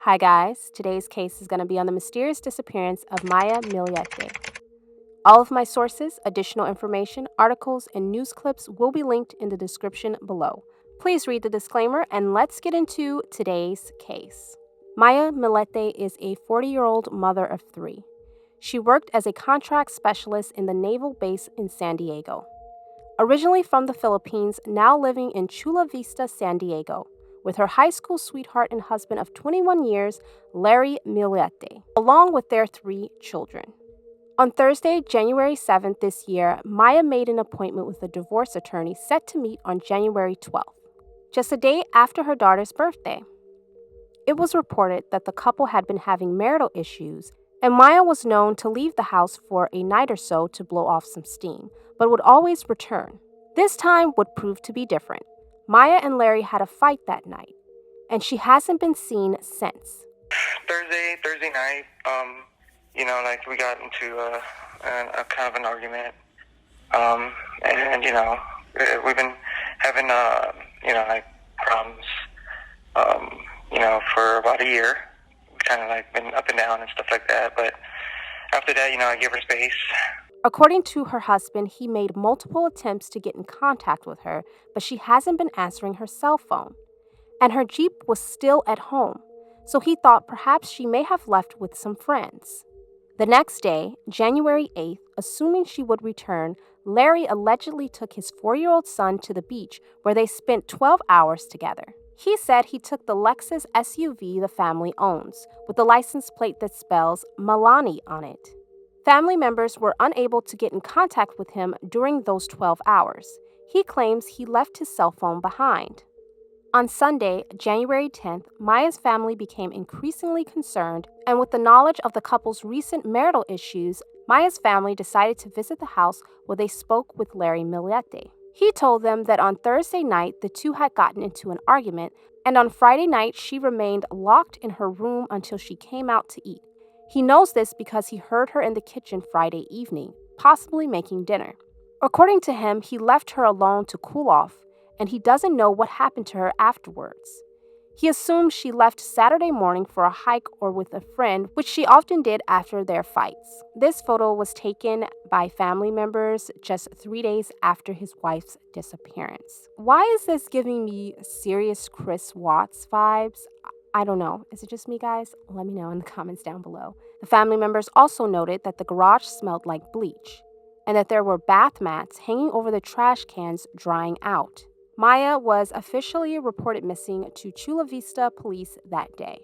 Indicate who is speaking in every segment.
Speaker 1: Hi guys, today's case is going to be on the mysterious disappearance of Maya Millete. All of my sources, additional information, articles, and news clips will be linked in the description below. Please read the disclaimer and let's get into today's case. Maya Millete is a 40-year-old mother of three. She worked as a contract specialist in the naval base in San Diego. Originally from the Philippines, now living in Chula Vista, San Diego, with her high school sweetheart and husband of 21 years, Larry Millete, along with their three children. On Thursday, January 7th this year, Maya made an appointment with a divorce attorney set to meet on January 12th, just a day after her daughter's birthday. It was reported that the couple had been having marital issues, and Maya was known to leave the house for a night or so to blow off some steam, but would always return. This time would prove to be different. Maya and Larry had a fight that night, and she hasn't been seen since.
Speaker 2: Thursday night, we got into a kind of an argument, and we've been having problems, for about a year. Kind of been up and down and stuff like that, but after that, I give her space.
Speaker 1: According to her husband, he made multiple attempts to get in contact with her, but she hasn't been answering her cell phone. And her Jeep was still at home, so he thought perhaps she may have left with some friends. The next day, January 8th, assuming she would return, Larry allegedly took his 4-year-old son to the beach where they spent 12 hours together. He said he took the Lexus SUV the family owns, with a license plate that spells Milletti on it. Family members were unable to get in contact with him during those 12 hours. He claims he left his cell phone behind. On Sunday, January 10th, Maya's family became increasingly concerned, and with the knowledge of the couple's recent marital issues, Maya's family decided to visit the house where they spoke with Larry Millete. He told them that on Thursday night, the two had gotten into an argument, and on Friday night, she remained locked in her room until she came out to eat. He knows this because he heard her in the kitchen Friday evening, possibly making dinner. According to him, he left her alone to cool off, and he doesn't know what happened to her afterwards. He assumes she left Saturday morning for a hike or with a friend, which she often did after their fights. This photo was taken by family members just 3 days after his wife's disappearance. Why is this giving me serious Chris Watts vibes? I don't know. Is it just me, guys? Let me know in the comments down below. The family members also noted that the garage smelled like bleach and that there were bath mats hanging over the trash cans drying out. Maya was officially reported missing to Chula Vista police that day.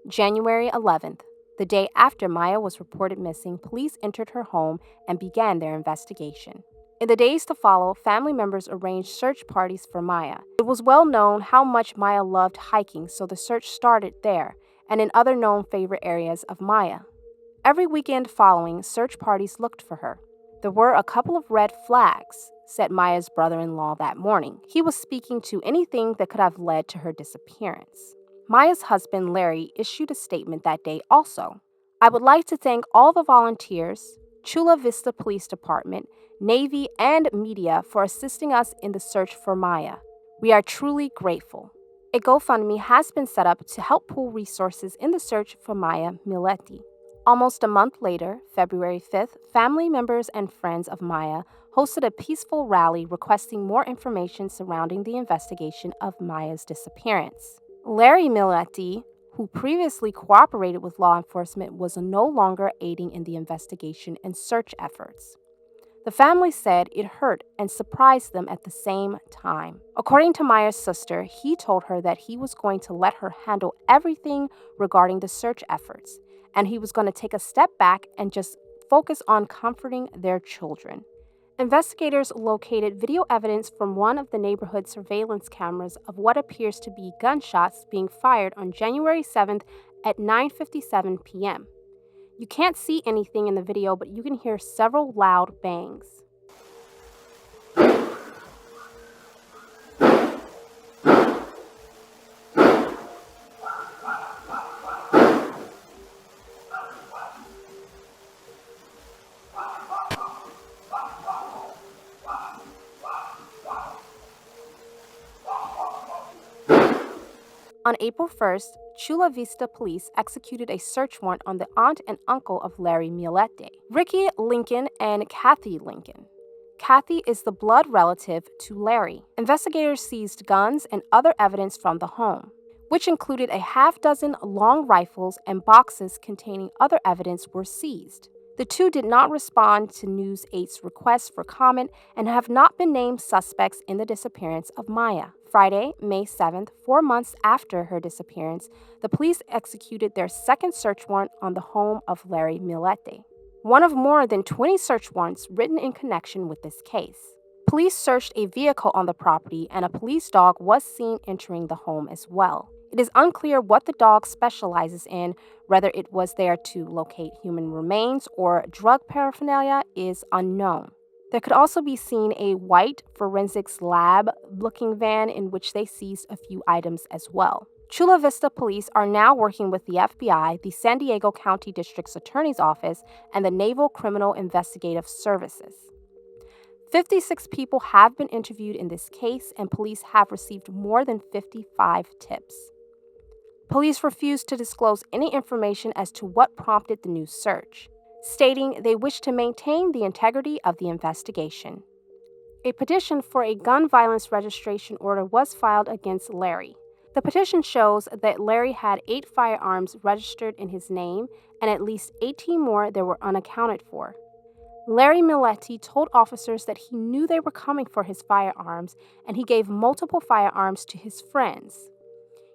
Speaker 1: January 11th, the day after Maya was reported missing, police entered her home and began their investigation. In the days to follow, family members arranged search parties for Maya. It was well known how much Maya loved hiking, so the search started there and in other known favorite areas of Maya. Every weekend following, search parties looked for her. There were a couple of red flags, said Maya's brother-in-law that morning. He was speaking to anything that could have led to her disappearance. Maya's husband, Larry, issued a statement that day also. "I would like to thank all the volunteers, Chula Vista Police Department, Navy, and media for assisting us in the search for Maya. We are truly grateful." A GoFundMe has been set up to help pool resources in the search for Maya Millete. Almost a month later, February 5th, family members and friends of Maya hosted a peaceful rally requesting more information surrounding the investigation of Maya's disappearance. Larry Millete, who previously cooperated with law enforcement, was no longer aiding in the investigation and search efforts. The family said it hurt and surprised them at the same time. According to Maya's sister, he told her that he was going to let her handle everything regarding the search efforts, and he was going to take a step back and just focus on comforting their children. Investigators located video evidence from one of the neighborhood surveillance cameras of what appears to be gunshots being fired on January 7th at 9:57 p.m. You can't see anything in the video, but you can hear several loud bangs. On April 1st, Chula Vista police executed a search warrant on the aunt and uncle of Larry Millete, Ricky Lincoln and Kathy Lincoln. Kathy is the blood relative to Larry. Investigators seized guns and other evidence from the home, which included a half-dozen long rifles, and boxes containing other evidence were seized. The two did not respond to News 8's request for comment and have not been named suspects in the disappearance of Maya. Friday, May 7th, 4 months after her disappearance, the police executed their second search warrant on the home of Larry Millete, one of more than 20 search warrants written in connection with this case. Police searched a vehicle on the property, and a police dog was seen entering the home as well. It is unclear what the dog specializes in. Whether it was there to locate human remains or drug paraphernalia is unknown. There could also be seen a white forensics lab-looking van in which they seized a few items as well. Chula Vista police are now working with the FBI, the San Diego County District's Attorney's Office, and the Naval Criminal Investigative Services. 56 people have been interviewed in this case, and police have received more than 55 tips. Police refused to disclose any information as to what prompted the new search, stating they wish to maintain the integrity of the investigation. A petition for a gun violence registration order was filed against Larry. The petition shows that Larry had 8 firearms registered in his name and at least 18 more that were unaccounted for. Larry Millete told officers that he knew they were coming for his firearms, and he gave multiple firearms to his friends.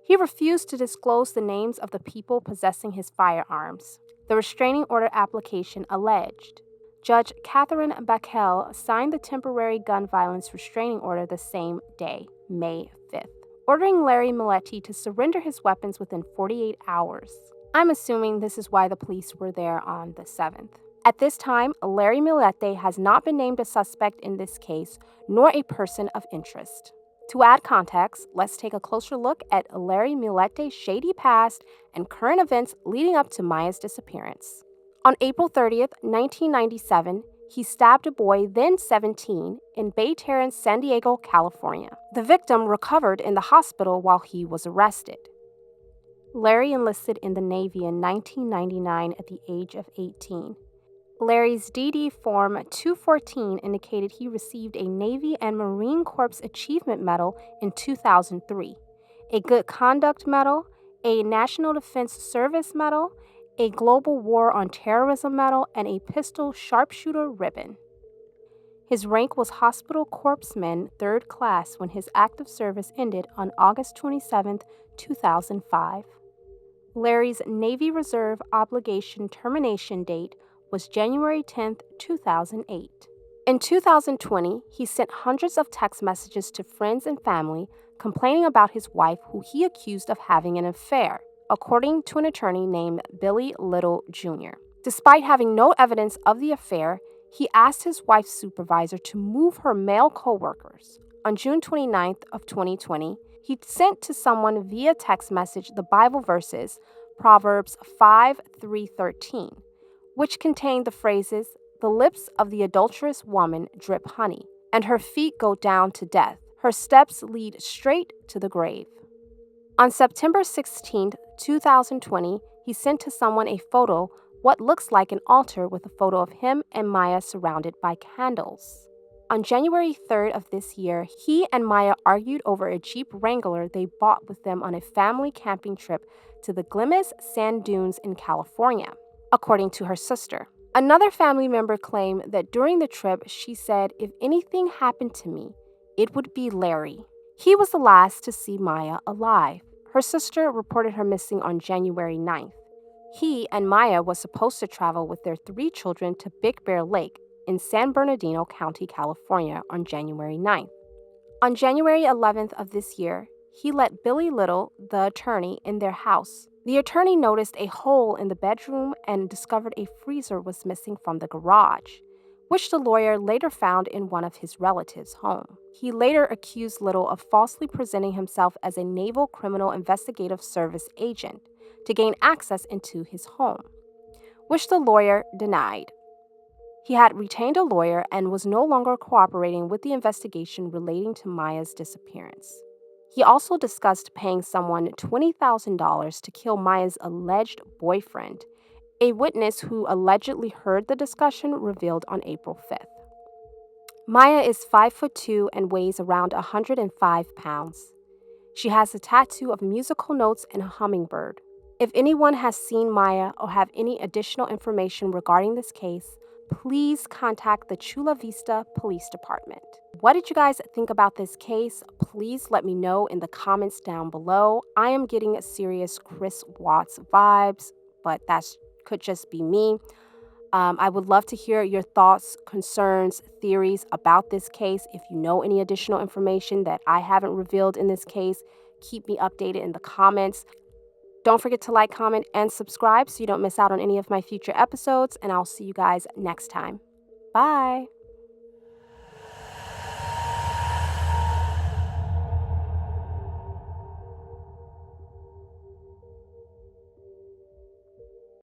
Speaker 1: He refused to disclose the names of the people possessing his firearms. The restraining order application alleged. Judge Catherine Backel signed the temporary gun violence restraining order the same day, May 5th, ordering Larry Millete to surrender his weapons within 48 hours. I'm assuming this is why the police were there on the 7th. At this time, Larry Millete has not been named a suspect in this case, nor a person of interest. To add context, let's take a closer look at Larry Millete's shady past and current events leading up to Maya's disappearance. On April 30th, 1997, he stabbed a boy, then 17, in Bay Terrace, San Diego, California. The victim recovered in the hospital while he was arrested. Larry enlisted in the Navy in 1999 at the age of 18. Larry's DD Form 214 indicated he received a Navy and Marine Corps Achievement Medal in 2003, a Good Conduct Medal, a National Defense Service Medal, a Global War on Terrorism Medal, and a Pistol Sharpshooter Ribbon. His rank was Hospital Corpsman 3rd Class when his active service ended on August 27, 2005. Larry's Navy Reserve obligation termination date was January 10, 2008. In 2020, he sent hundreds of text messages to friends and family complaining about his wife, who he accused of having an affair, according to an attorney named Billy Little Jr. Despite having no evidence of the affair, he asked his wife's supervisor to move her male coworkers. On June 29th of 2020, he sent to someone via text message the Bible verses, Proverbs 5:3-13, which contained the phrases, "The lips of the adulterous woman drip honey, and her feet go down to death. Her steps lead straight to the grave." On September 16, 2020, he sent to someone a photo, what looks like an altar with a photo of him and Maya surrounded by candles. On January 3rd of this year, he and Maya argued over a Jeep Wrangler they bought with them on a family camping trip to the Glimis Sand Dunes in California, according to her sister. Another family member claimed that during the trip, she said, "If anything happened to me, it would be Larry." He was the last to see Maya alive. Her sister reported her missing on January 9th. He and Maya was supposed to travel with their 3 children to Big Bear Lake in San Bernardino County, California on January 9th. On January 11th of this year, he let Billy Little, the attorney, in their house. The attorney noticed a hole in the bedroom and discovered a freezer was missing from the garage, which the lawyer later found in one of his relatives' home. He later accused Little of falsely presenting himself as a Naval Criminal Investigative Service agent to gain access into his home, which the lawyer denied. He had retained a lawyer and was no longer cooperating with the investigation relating to Maya's disappearance. He also discussed paying someone $20,000 to kill Maya's alleged boyfriend. A witness who allegedly heard the discussion revealed on April 5th. Maya is 5'2" and weighs around 105 pounds. She has a tattoo of musical notes and a hummingbird. If anyone has seen Maya or have any additional information regarding this case, please contact the Chula Vista Police Department. What did you guys think about this case? Please let me know in the comments down below. I am getting serious Chris Watts vibes, but that could just be me. I would love to hear your thoughts, concerns, theories about this case. If you know any additional information that I haven't revealed in this case, keep me updated in the comments. Don't forget to like, comment, and subscribe so you don't miss out on any of my future episodes, and I'll see you guys next time. Bye.